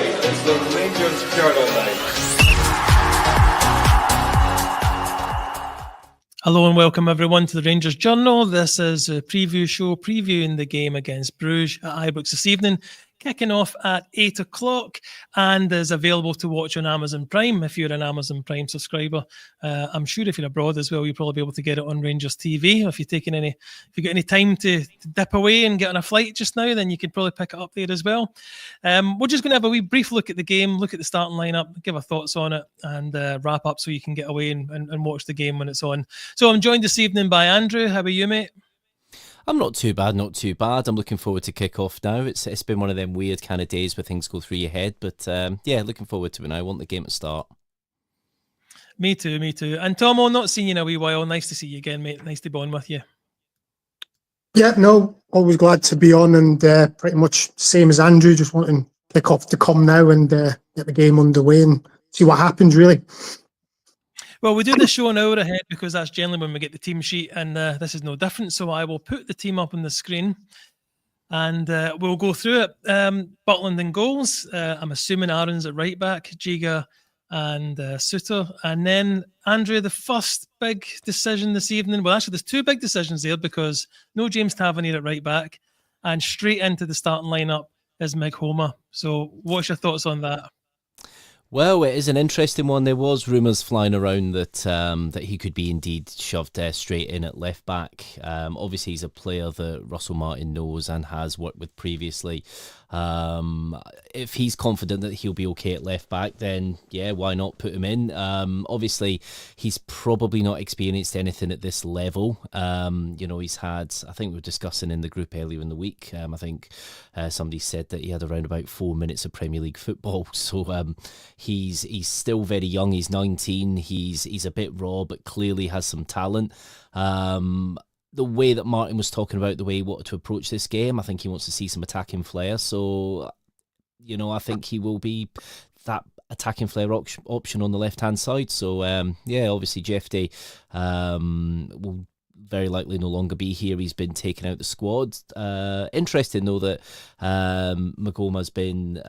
night. It's the Rangers Journal night. Hello and welcome everyone to the Rangers Journal. This is a preview show previewing the game against Brugge at Ibrox this evening, kicking off at 8 o'clock and is available to watch on Amazon Prime if you're an Amazon Prime subscriber. I'm sure if you're abroad as well, you'll probably be able to get it on Rangers TV. If you get any time to dip away and get on a flight just now, then you could probably pick it up there as well. We're just going to have a wee brief look at the game, look at the starting lineup, give our thoughts on it, and wrap up so you can get away and watch the game when it's on. So I'm joined this evening by Andrew. How are you, mate? I'm not too bad. I'm looking forward to kick-off now. It's been one of them weird kind of days where things go through your head, but yeah, looking forward to it now. I want the game to start. Me too. And Tomo, not seen you in a wee while. Nice to see you again, mate. Nice to be on with you. Yeah, no, always glad to be on, and pretty much same as Andrew, just wanting kick-off to come now and get the game underway and see what happens, really. Well, we do the show an hour ahead because that's generally when we get the team sheet, and this is no different. So I will put the team up on the screen, and we'll go through it. Butland in goals. I'm assuming Aaron's at right back, Giga and Suter. And then, Andrew, the first big decision this evening. Well, actually, there's two big decisions there because no James Tavernier at right back, and straight into the starting lineup is Mig Homa. So what's your thoughts on that? Well, it is an interesting one. There was rumours flying around that that he could be indeed shoved straight in at left back. Obviously, he's a player that Russell Martin knows and has worked with previously. If he's confident that he'll be okay at left back, then yeah, why not put him in? Obviously, he's probably not experienced anything at this level. He's had, I think we were discussing in the group earlier in the week, I think somebody said that he had around about 4 minutes of Premier League football. So he's still very young. He's 19. He's a bit raw, but clearly has some talent. The way that Martin was talking about the way he wanted to approach this game, I think he wants to see some attacking flair. So, I think he will be that attacking flair option on the left-hand side. So, obviously Jeff Day will very likely no longer be here. He's been taken out the squad. Interesting, though, that Magoma's been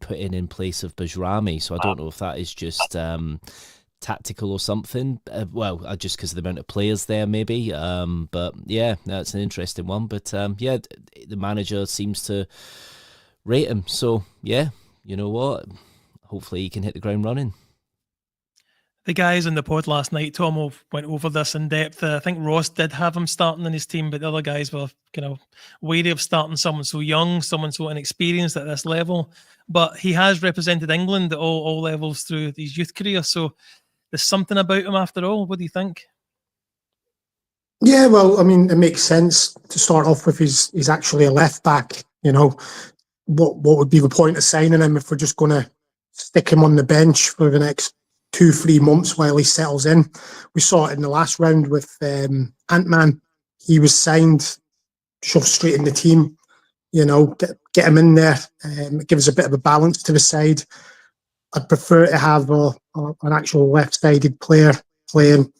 put in place of Bajrami. So I don't know if that is just tactical or something. Just because of the amount of players there, maybe. But yeah, that's an interesting one. But the manager seems to rate him. So yeah, you know what? Hopefully he can hit the ground running. The guys on the pod last night, Tomo went over this in depth. I think Ross did have him starting in his team, but the other guys were kind of wary of starting someone so young, someone so inexperienced at this level. But he has represented England at all levels through his youth career, so there's something about him after all. What do you think? Yeah, well, I mean, it makes sense to start off with. He's actually a left back. What would be the point of signing him if we're just going to stick him on the bench for the next 2-3 months while he settles in? We saw it in the last round with Ant-Man. He was signed, shoved straight in the team. Get him in there. It gives a bit of a balance to the side. I'd prefer to have an actual left-sided player playing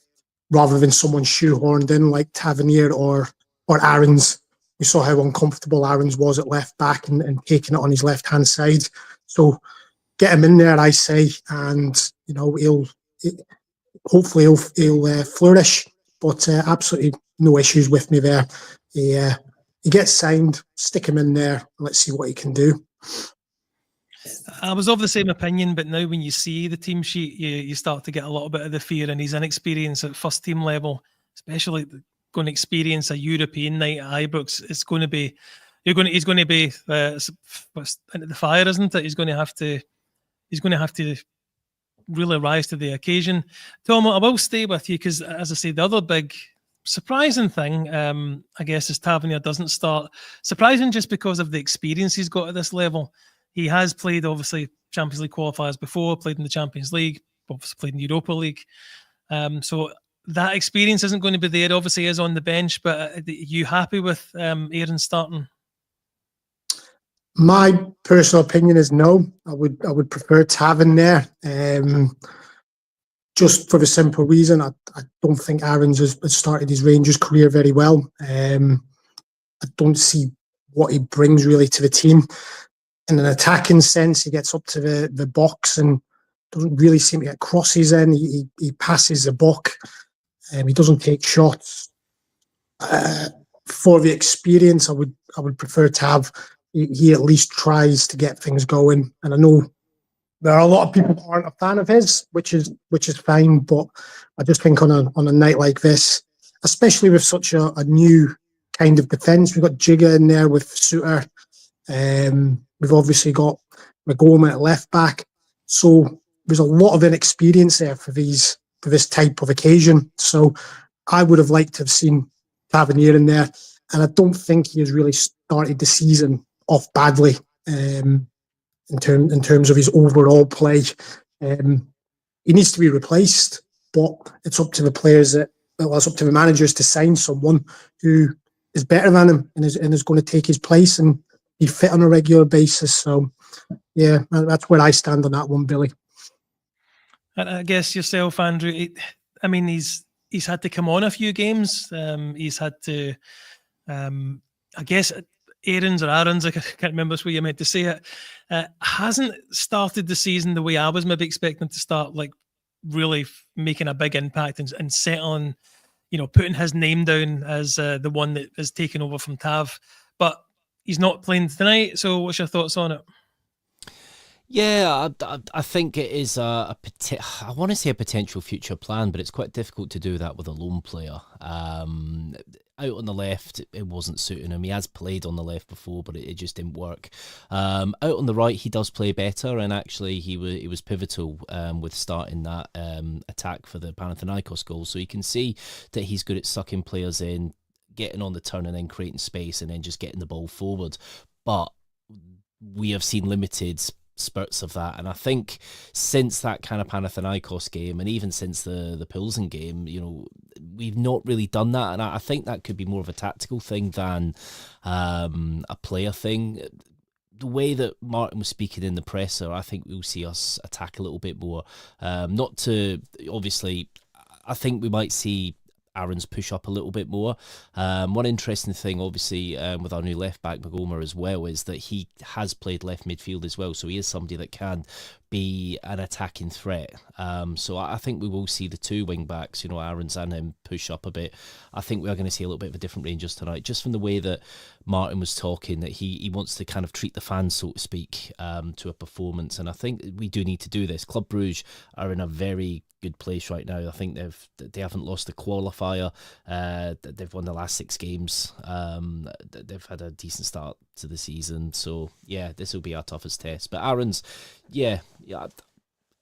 rather than someone shoehorned in like Tavernier or Aarons. We saw how uncomfortable Aarons was at left back and taking it on his left-hand side. So get him in there, I say, and he'll flourish. But absolutely no issues with me there. He gets signed, stick him in there, and let's see what he can do. I was of the same opinion, but now when you see the team sheet, you start to get a little bit of the fear and his inexperience at first team level, especially going to experience a European night at Ibrox. He's going to be into the fire, isn't it? He's going to have to really rise to the occasion. Tom, I will stay with you because, as I say, the other big surprising thing, I guess, is Tavernier doesn't start. Surprising just because of the experience he's got at this level. He has played, obviously, Champions League qualifiers before, played in the Champions League, obviously played in the Europa League. So that experience isn't going to be there. Obviously, he is on the bench, but are you happy with Aaron starting? My personal opinion is no. I would prefer Tavernier just for the simple reason I don't think Aarons has started his Rangers career very well. I don't see what he brings really to the team. in an attacking sense, he gets up to the box and doesn't really seem to get crosses in. He passes the buck. He doesn't take shots. For the experience, I would prefer to have he at least tries to get things going. And I know there are a lot of people that aren't a fan of his, which is fine. But I just think on a night like this, especially with such a new kind of defence, we've got Jigga in there with Suter. We've obviously got McGoma at left back. So there's a lot of inexperience there for this type of occasion. So I would have liked to have seen Tavernier in there, and I don't think he has really started the season off badly in terms of his overall play. He needs to be replaced, but it's up to the players it's up to the managers to sign someone who is better than him and is going to take his place and be fit on a regular basis. So, yeah, that's where I stand on that one, Billy. I guess yourself, Andrew. I mean, he's had to come on a few games. He's had to, I guess, Aaron's, I can't remember which way you meant to say it, hasn't started the season the way I was maybe expecting to start, like really making a big impact and settling, putting his name down as the one that is taking over from Tav. But he's not playing tonight. So what's your thoughts on it? Yeah, I think it is I want to say a potential future plan, but it's quite difficult to do that with a lone player. Out on the left, it wasn't suiting him. He has played on the left before, but it just didn't work. Out on the right, he does play better, and actually he was pivotal with starting that attack for the Panathinaikos goal. So you can see that he's good at sucking players in, getting on the turn and then creating space and then just getting the ball forward. But we have seen limited spurts of that, and I think since that kind of Panathinaikos game and even since the Pilsen game, we've not really done that, and I think that could be more of a tactical thing than a player thing. The way that Martin was speaking in the presser, I think we'll see us attack a little bit more. Not to, obviously, I think we might see Aaron's push up a little bit more. One interesting thing, obviously, with our new left back McGoma as well, is that he has played left midfield as well, so he is somebody that can be an attacking threat. So I think we will see the two wing backs, Aaron's and him, push up a bit. I think we are going to see a little bit of a different Rangers tonight, just from the way that Martin was talking, that he wants to kind of treat the fans, so to speak, to a performance. And I think we do need to do this. Club Brugge are in a very good place right now. I think they haven't lost the qualifier. They've won the last 6 games. They've had a decent start to the season. So yeah, this will be our toughest test. But Aaron's, yeah,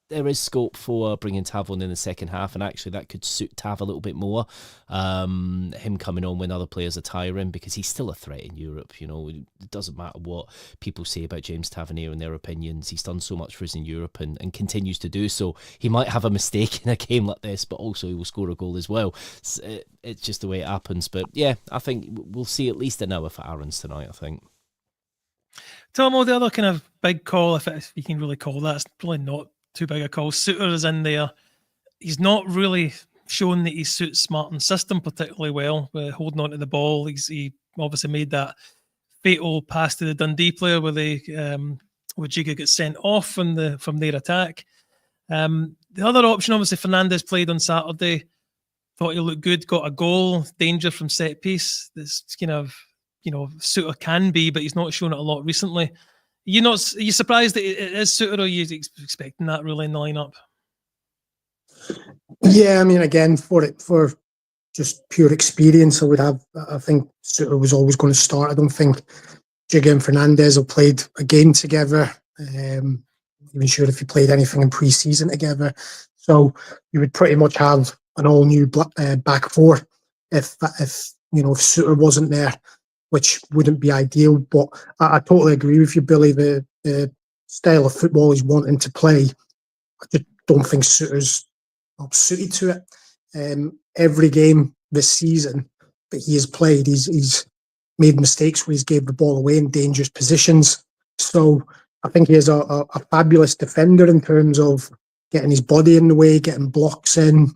there is scope for bringing Tav on in the second half, and actually that could suit Tav a little bit more. Him coming on when other players are tiring, because he's still a threat in Europe. It doesn't matter what people say about James Tavernier and their opinions. He's done so much for us in Europe and continues to do so. He might have a mistake in a game like this, but also he will score a goal as well. It's just the way it happens. But yeah, I think we'll see at least an hour for Aaron's tonight, I think. Tomo, the other kind of big call, if you can really call that, it's probably not too big a call. Suter is in there. He's not really shown that he suits Martin's system particularly well, holding on to the ball. He obviously made that fatal pass to the Dundee player where Jiga gets sent off from their attack. The other option, obviously, Fernandez played on Saturday. Thought he looked good, got a goal, danger from set piece. This kind of, Suter can be, but he's not shown it a lot recently. Are you surprised that it is Suter, or are you expecting that really in the lineup? Yeah, I mean, again, for just pure experience, I think Suter was always going to start. I don't think Jigga and Fernandez have played a game together. Not even sure if he played anything in pre-season together. So you would pretty much have an all new back four if Suter wasn't there, which wouldn't be ideal. But I totally agree with you, Billy. The style of football he's wanting to play, I just don't think Suter's not suited to it. Every game this season that he has played, he's made mistakes where he's gave the ball away in dangerous positions. So I think he is a fabulous defender in terms of getting his body in the way, getting blocks in,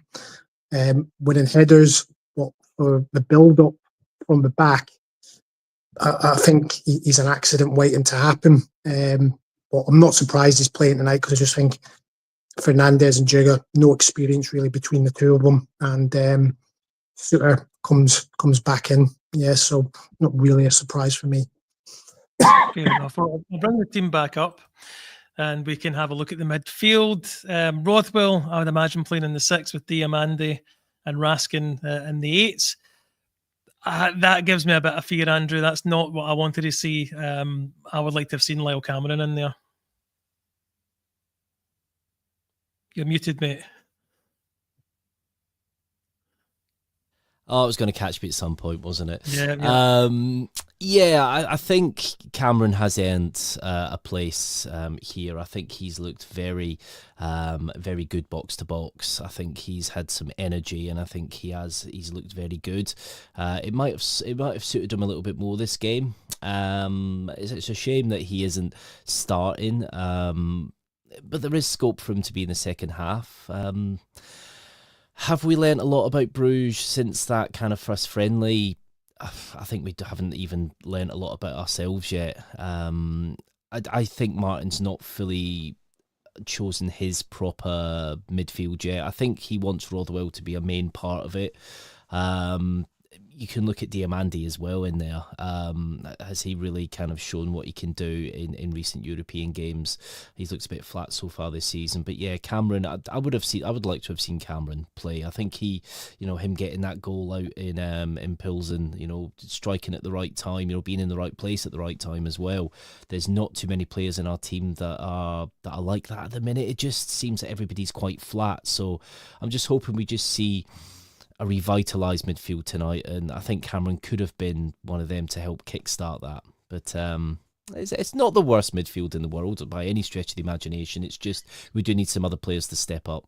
winning headers. But for the build-up from the back, I think he's an accident waiting to happen. But I'm not surprised he's playing tonight because I just think Fernandez and Jigger, no experience really between the two of them, and Suter comes back in. Yeah, so not really a surprise for me. Fair enough. Well, I'll bring the team back up and we can have a look at the midfield. Rothwell, I would imagine, playing in the 6 with Diamande and Raskin in the 8s. That gives me a bit of fear, Andrew. That's not what I wanted to see. I would like to have seen Lyle Cameron in there. You're muted, mate. Oh, it was going to catch me at some point, wasn't it? Yeah. I think Cameron has earned a place here. I think he's looked very, very good box to box. I think he's had some energy, and I think he's looked very good. It might have suited him a little bit more this game. It's a shame that he isn't starting, but there is scope for him to be in the second half. Have we learnt a lot about Bruges since that kind of first friendly? I think we haven't even learnt a lot about ourselves yet. I think Martin's not fully chosen his proper midfield yet. I think he wants Rothwell to be a main part of it. You can look at Diamande as well in there. Has he really kind of shown what he can do in recent European games? He's looked a bit flat so far this season. But yeah, Cameron, I would like to have seen Cameron play. I think him getting that goal out in Pilsen, striking at the right time, being in the right place at the right time as well. There's not too many players in our team that are like that at the minute. It just seems that everybody's quite flat. So I'm just hoping we just see a revitalised midfield tonight, and I think Cameron could have been one of them to help kickstart that. But it's not the worst midfield in the world by any stretch of the imagination. It's just we do need some other players to step up.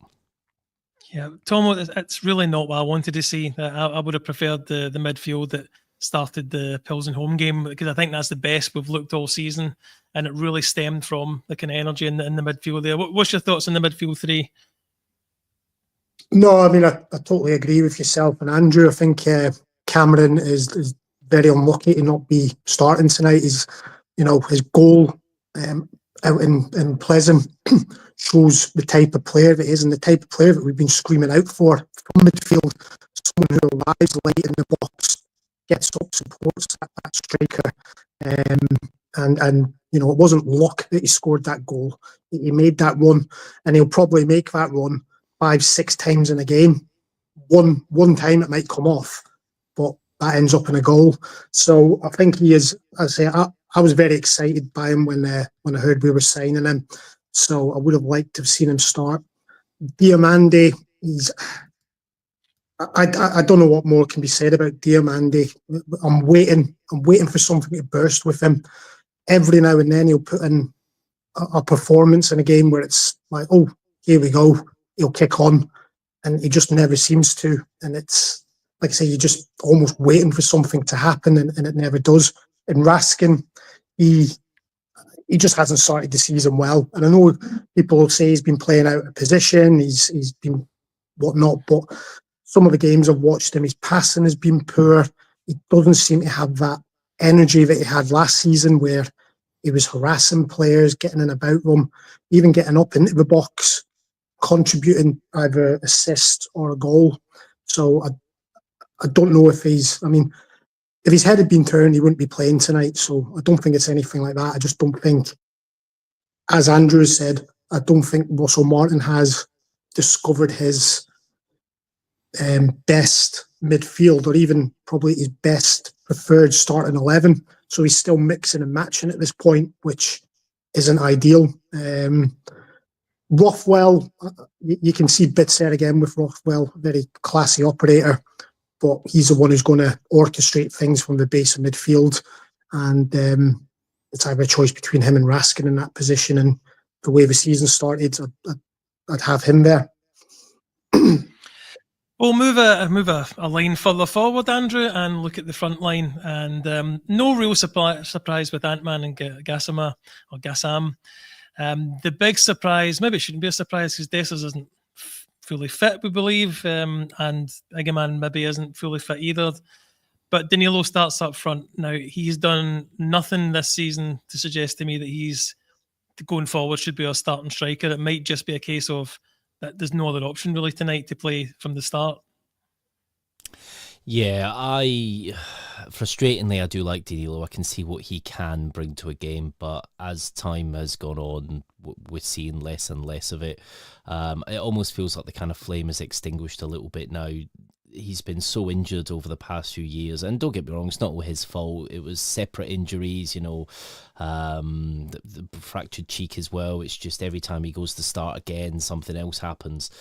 Yeah, Tom, it's really not what I wanted to see. I would have preferred the midfield that started the Pilsen home game, because I think that's the best we've looked all season, and it really stemmed from the kind of energy in the midfield there. What's your thoughts on the midfield three? No, I mean, I totally agree with yourself and Andrew. I think Cameron is very unlucky to not be starting tonight. His goal out in Pleasant shows the type of player that he is, and the type of player that we've been screaming out for from midfield. Someone who arrives late in the box, gets up, supports that striker. And it wasn't luck that he scored that goal. He made that run, and he'll probably make that run 5-6 times in a game. One time it might come off, but that ends up in a goal. So I think he is. I was very excited by him when I heard we were signing him. So I would have liked to have seen him start. Diamande, I don't know what more can be said about Diamande. I'm waiting for something to burst with him. Every now and then he'll put in a performance in a game where it's like, oh, here we go. He'll kick on, and he just never seems to. And it's like I say, you're just almost waiting for something to happen, and it never does. And Raskin, he just hasn't started the season well. And I know people will say he's been playing out of position, he's been whatnot, but some of the games I've watched him, his passing has been poor. He doesn't seem to have that energy that he had last season, where he was harassing players, getting in about them, even getting up into the box, contributing either assist or a goal. So I don't know if if his head had been turned, he wouldn't be playing tonight. So I don't think it's anything like that. I just don't think, as Andrew said, I don't think Russell Martin has discovered his best midfield, or even probably his best preferred starting 11. So he's still mixing and matching at this point, which isn't ideal. Rothwell, you can see bits there again with Rothwell, very classy operator, but he's the one who's going to orchestrate things from the base of midfield. And it's either a choice between him and Raskin in that position. And the way the season started, I'd have him there. We'll move a line further forward, Andrew, and look at the front line. And no real surprise with Ant-Man and Gassam. The big surprise, maybe it shouldn't be a surprise, because Dessers isn't fully fit, we believe, and Egeman maybe isn't fully fit either. But Danilo starts up front. Now, he's done nothing this season to suggest to me that he's going forward should be a starting striker. It might just be a case of that there's no other option really tonight to play from the start. Yeah, frustratingly, I do like Danilo. I can see what he can bring to a game, but as time has gone on, we're seeing less and less of it. It almost feels like the kind of flame is extinguished a little bit now. He's been so injured over the past few years, and don't get me wrong, it's not his fault. It was separate injuries, the fractured cheek as well. It's just every time he goes to start again, something else happens.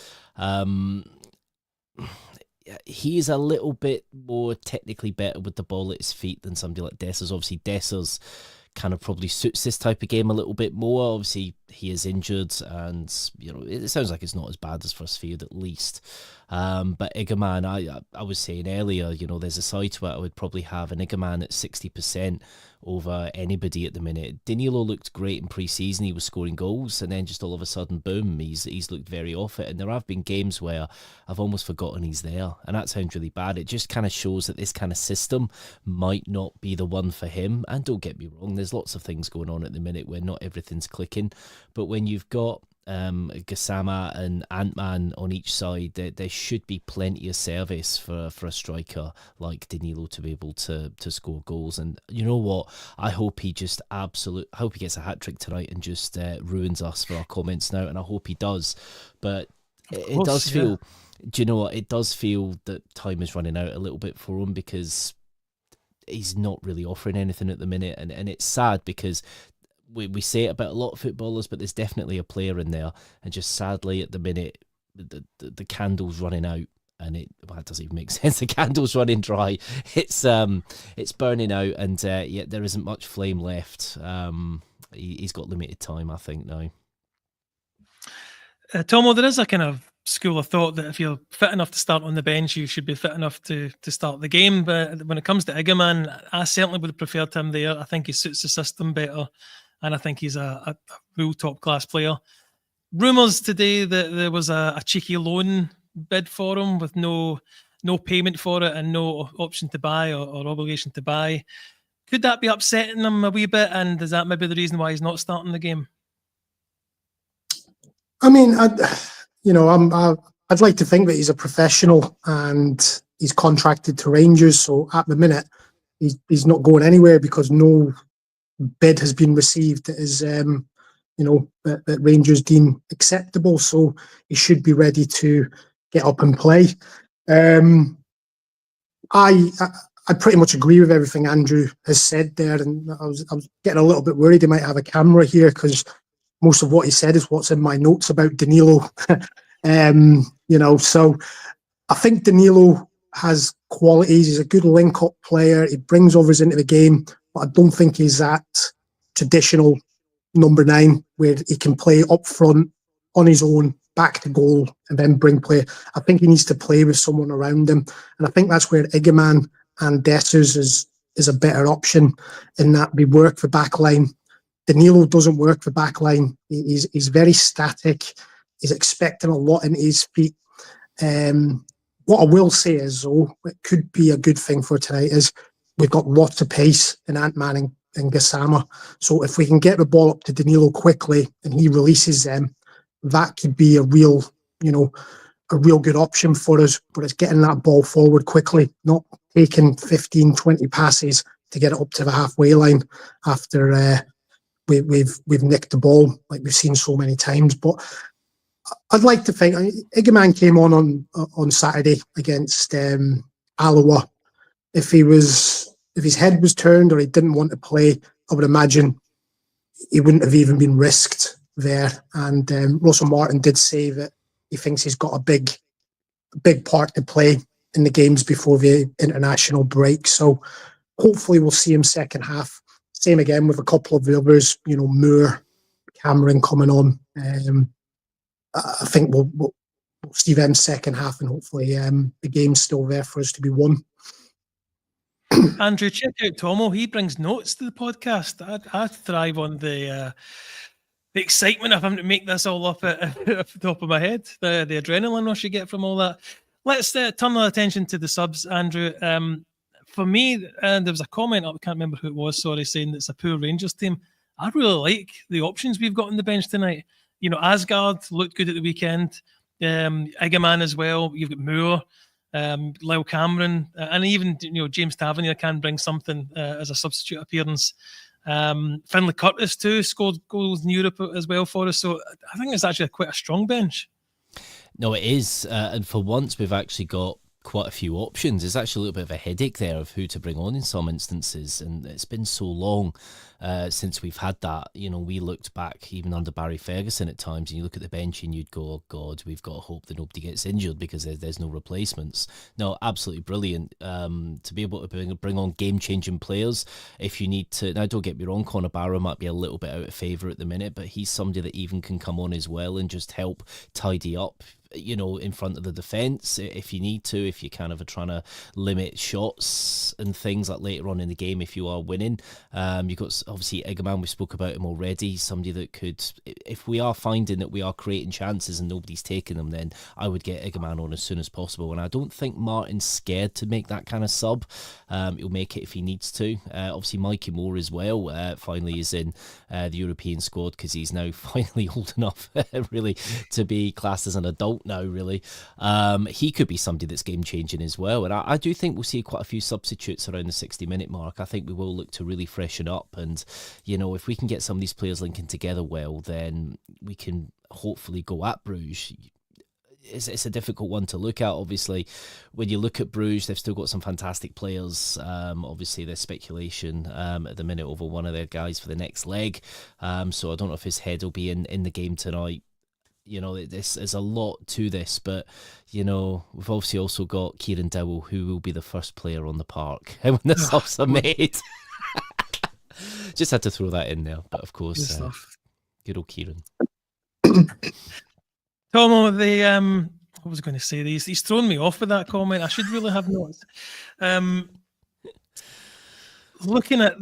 He's a little bit more technically better with the ball at his feet than somebody like Dessers. Obviously, Dessers kind of probably suits this type of game a little bit more. Obviously, he is injured, and it sounds like it's not as bad as Huddersfield at least. But Iggerman, I was saying earlier, there's a side to it. I would probably have an Iggerman at 60% over anybody at the minute. Danilo looked great in pre-season. He was scoring goals, and then just all of a sudden, boom, he's looked very off it. And there have been games where I've almost forgotten he's there, and that sounds really bad. It just kind of shows that this kind of system might not be the one for him. And don't get me wrong, there's lots of things going on at the minute where not everything's clicking. But when you've got Gassama and Ant-Man on each side, there should be plenty of service for a striker like Danilo to be able to score goals. And you know what? I hope he gets a hat-trick tonight and just ruins us for our comments now, and I hope he does. But it does feel, do you know what? It does feel that time is running out a little bit for him, because he's not really offering anything at the minute, and it's sad because we say it about a lot of footballers, but there's definitely a player in there, and just sadly at the minute the candle's running out, and that doesn't even make sense. The candle's running dry. It's burning out, and yet there isn't much flame left. He's got limited time, I think, now. Tomo, there is a kind of school of thought that if you're fit enough to start on the bench, you should be fit enough to start the game. But when it comes to Iggerman, I certainly would have preferred him there. I think he suits the system better, and I think he's a real top-class player. Rumours today that there was a cheeky loan bid for him with no payment for it and no option to buy or obligation to buy. Could that be upsetting him a wee bit, and is that maybe the reason why he's not starting the game? I mean, I'd like to think that he's a professional and he's contracted to Rangers. So at the minute, he's not going anywhere because no bid has been received that is, that Rangers deem acceptable. So he should be ready to get up and play. I pretty much agree with everything Andrew has said there, and I was getting a little bit worried he might have a camera here because most of what he said is what's in my notes about Danilo. So I think Danilo has qualities. He's a good link-up player. He brings others into the game, but I don't think he's that traditional number 9 where he can play up front on his own, back to goal, and then bring play. I think he needs to play with someone around him, and I think that's where Iggerman and Dessers is a better option in that we work for backline. Danilo doesn't work for backline. He's very static. He's expecting a lot into his feet. What I will say is, though, it could be a good thing for tonight is we've got lots of pace in Ant-Man and Gassama. So if we can get the ball up to Danilo quickly and he releases them, that could be a real good option for us. But it's getting that ball forward quickly, not taking 15, 20 passes to get it up to the halfway line after we've nicked the ball like we've seen so many times. But I'd like to think Iggerman came on Saturday against Alloa. If his head was turned or he didn't want to play, I would imagine he wouldn't have even been risked there. And Russell Martin did say that he thinks he's got a big part to play in the games before the international break. So hopefully we'll see him second half. Same again with a couple of the others, Moore, Cameron coming on. I think we'll see them second half, and hopefully the game's still there for us to be won. Andrew, check out Tomo. He brings notes to the podcast. I thrive on the excitement of having to make this all up at the top of my head. The adrenaline rush you get from all that. Let's turn our attention to the subs, Andrew. for me, and there was a comment, I can't remember who it was, sorry, saying it's a poor Rangers team. I really like the options we've got on the bench tonight. You know, Asgard looked good at the weekend. Egeman as well. You've got Moore, Lyle Cameron, and even James Tavernier can bring something as a substitute appearance. Finlay Curtis too scored goals in Europe as well for us. So I think it's actually quite a strong bench. No, it is. And for once, we've actually got quite a few options. There's actually a little bit of a headache there of who to bring on in some instances. And it's been so long since we've had that. You know, we looked back even under Barry Ferguson at times, and you look at the bench and you'd go, oh God, we've got to hope that nobody gets injured because there's no replacements. No, absolutely brilliant to be able to bring on game-changing players if you need to. Now, don't get me wrong, Conor Barrow might be a little bit out of favour at the minute, but he's somebody that even can come on as well and just help tidy up, you know, in front of the defence if you need to, if you kind of are trying to limit shots and things like later on in the game if you are winning. You've got obviously Egeman, we spoke about him already, somebody that could, if we are finding that we are creating chances and nobody's taking them, then I would get Egeman on as soon as possible. And I don't think Martin's scared to make that kind of sub. He'll make it if he needs to. Obviously Mikey Moore as well finally is in the European squad because he's now finally old enough really to be classed as an adult now, really. He could be somebody that's game changing as well, and I do think we'll see quite a few substitutes around the 60-minute mark. I think we will look to really freshen up, and you know, if we can get some of these players linking together well, then we can hopefully go at Bruges. It's a difficult one to look at. Obviously, when you look at Bruges, they've still got some fantastic players. Obviously, there's speculation at the minute over one of their guys for the next leg. So I don't know if his head will be in the game tonight. You know, this is a lot to this, but you know, we've obviously also got Kieran Dowell, who will be the first player on the park when the subs are made. Just had to throw that in there, but of course, good old Kieran. Tomo, what was I going to say? He's thrown me off with that comment. I should really have notes. Looking at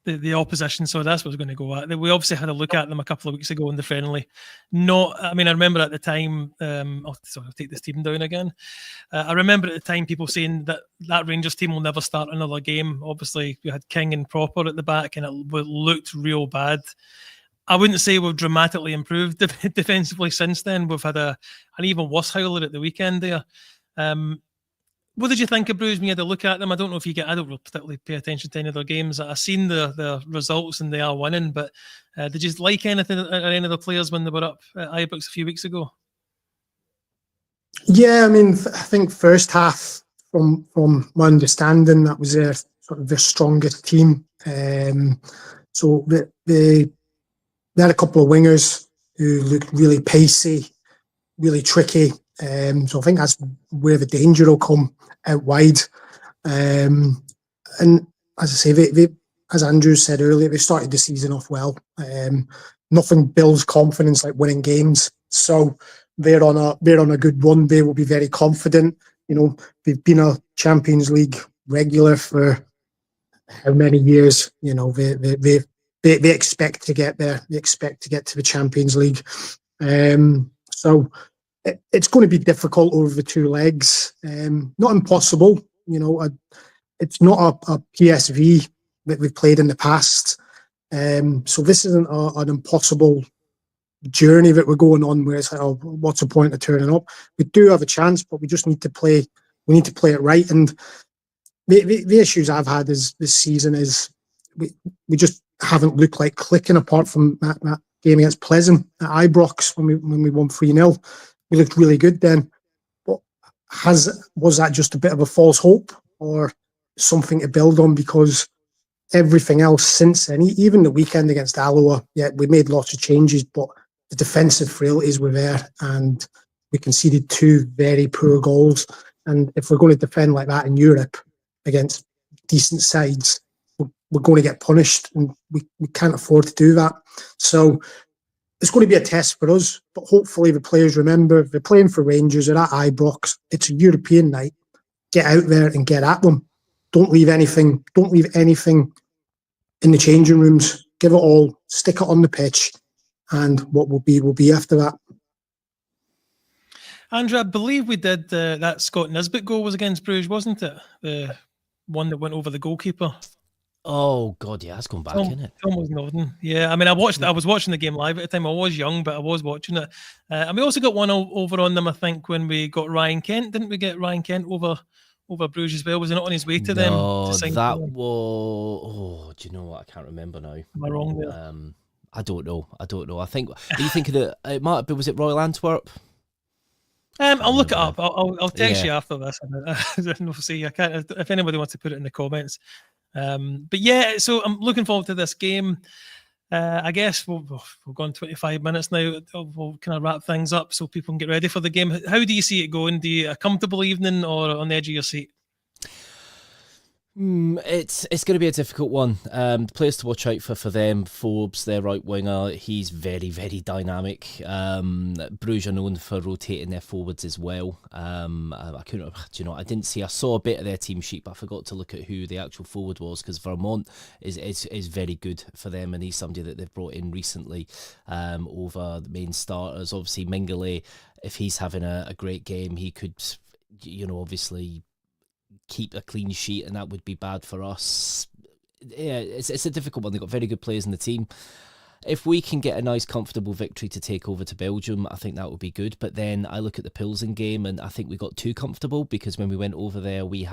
the opposition, so that's what I was going to go at. We obviously had a look at them a couple of weeks ago in the friendly. I remember at the time, I'll take this team down again. I remember at the time people saying that Rangers team will never start another game. Obviously, we had King and Proper at the back, and it looked real bad. I wouldn't say we've dramatically improved defensively since then. We've had an even worse howler at the weekend there. What did you think of Bruges when you had a look at them? I don't know if I don't particularly pay attention to any of their games. I've seen the results and they are winning, but did you like anything or any of the players when they were up at Ibrox a few weeks ago? Yeah, I mean, I think first half, from my understanding, that was their strongest team. So they had a couple of wingers who looked really pacey, really tricky. So I think that's where the danger will come out wide. And as I say, they, as Andrew said earlier, they started the season off well. Nothing builds confidence like winning games. So they're on a good run. They will be very confident. You know, they've been a Champions League regular for how many years? You know, they expect to get there. They expect to get to the Champions League. So it's going to be difficult over the two legs. Not impossible. You know, it's not a PSV that we've played in the past. So this isn't an impossible journey that we're going on where it's like, oh, what's the point of turning up? We do have a chance, but we just need to play. We need to play it right. And the issues I've had this season is we just haven't looked like clicking, apart from that game against Pleasant at Ibrox when we won 3-0. We looked really good then. But was that just a bit of a false hope or something to build on? Because everything else since then, even the weekend against Alloa, yeah, we made lots of changes, but the defensive frailties were there, and we conceded 2 very poor goals. And if we're going to defend like that in Europe against decent sides, we're going to get punished, and we can't afford to do that. So it's going to be a test for us, but hopefully the players remember they're playing for Rangers. They're at Ibrox. It's a European night. Get out there and get at them. Don't leave anything in the changing rooms. Give it all. Stick it on the pitch, and what will be after that. Andrew, I believe we did that Scott Nisbet goal was against Bruges, wasn't it? one that went over the goalkeeper. Oh God, yeah, that's gone back, isn't it? Tom was nodding. Yeah, I mean, I was watching the game live at the time. I was young, but I was watching it. And we also got one over on them, I think, when we got Ryan Kent. Didn't we get Ryan Kent over Bruges as well? Was he not on his way to them? No, To sign for that them? was. Oh, do you know what? I can't remember now. Am I wrong there? I don't know. I think. Are you thinking that it might have been? Was it Royal Antwerp? I'll look it up. I'll text Yeah. you after this. We'll see. I can't. If anybody wants to put it in the comments. But yeah, so I'm looking forward to this game. I guess we've gone 25 minutes now. We'll kind of wrap things up so people can get ready for the game. How do you see it going? Do you a comfortable evening or on the edge of your seat? It's going to be a difficult one. The players to watch out for them. Forbes, their right winger, he's very, very dynamic. Brugge are known for rotating their forwards as well. I couldn't, do you know, I didn't see. I saw a bit of their team sheet, but I forgot to look at who the actual forward was because Vermont is very good for them, and he's somebody that they've brought in recently over the main starters. Obviously, Mingele, if he's having a great game, he could, you know, obviously keep a clean sheet, and that would be bad for us. Yeah, it's a difficult one. They've got very good players in the team. If we can get a nice, comfortable victory to take over to Belgium, I think that would be good. But then I look at the Pilsen game, and I think we got too comfortable because when we went over there, we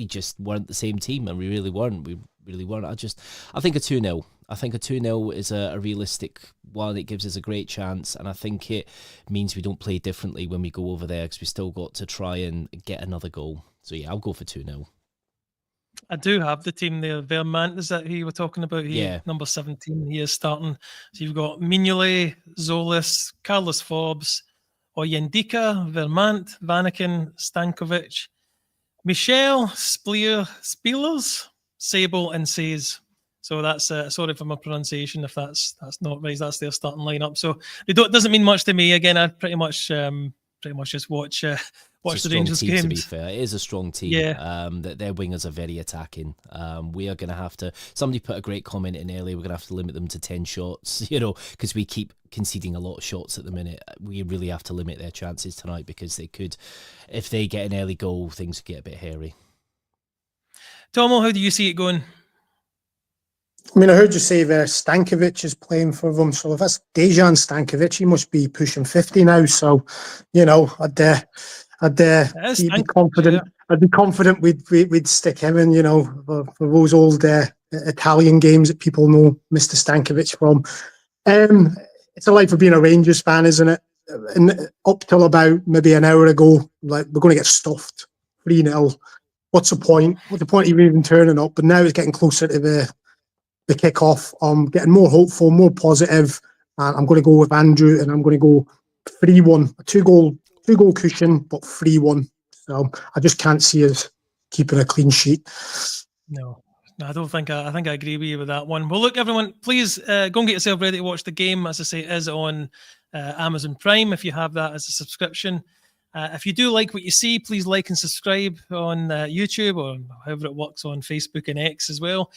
just weren't the same team, and we really weren't. I think a 2-0. I think a 2-0 is a realistic one. It gives us a great chance, and I think it means we don't play differently when we go over there because we still got to try and get another goal. So yeah, I'll go for 2-0. I do have the team there. Vermont, is that who you were talking about? Number 17, he is starting. So you've got Mignolet, Zolis, Carlos Forbes, Oyendika, Vermont, Vanaken, Stankovic, Michel, Spielers, Sable, and Says. So that's sorry for my pronunciation if that's not right. That's their starting lineup. So it doesn't mean much to me. Again, I pretty much just watch the Rangers team, games. To be fair, it is a strong team. Yeah. That their wingers are very attacking. We are going to have to. Somebody put a great comment in earlier. We're going to have to limit them to 10 shots. You know, because we keep conceding a lot of shots at the minute. We really have to limit their chances tonight because they could, if they get an early goal, things could get a bit hairy. Tomo, how do you see it going? I mean, I heard you say there Stankovic is playing for them. So if that's Dejan Stankovic, he must be pushing 50 now. So, you know, I'd be confident. Yeah. I'd be confident we'd stick him in. You know, for those old Italian games that people know Mr. Stankovic from. It's a life of being a Rangers fan, isn't it? And up till about maybe an hour ago, like we're going to get stuffed 3-0. What's the point? What's the point of even turning up? But now it's getting closer to the kick-off. I'm getting more hopeful, more positive, and I'm going to go with Andrew, and I'm going to go 3-1, a two-goal cushion, but 3-1. So I just can't see us keeping a clean sheet. No, I don't think I think I agree with you with that one. Well, look, everyone, please go and get yourself ready to watch the game. As I say, it is on Amazon Prime if you have that as a subscription. If you do like what you see, please like and subscribe on YouTube or however it works on Facebook and X as well.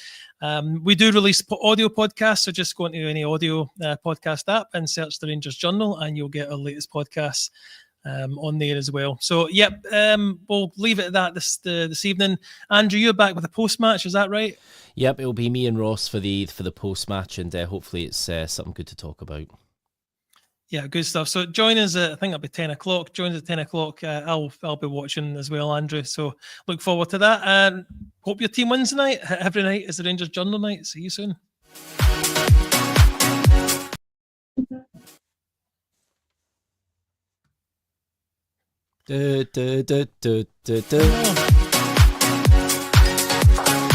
We do release audio podcasts, so just go into any audio podcast app and search the Rangers Journal and you'll get our latest podcasts on there as well. So, we'll leave it at that this evening. Andrew, you're back with a post-match, is that right? Yep, it'll be me and Ross for the post-match, and hopefully it's something good to talk about. Yeah, good stuff. So join us I think it'll be 10 o'clock. Join us at 10 o'clock. I'll be watching as well, Andrew. So look forward to that. And hope your team wins tonight. Every night is the Rangers Journal night. See you soon. Da, da, da, da, da, da.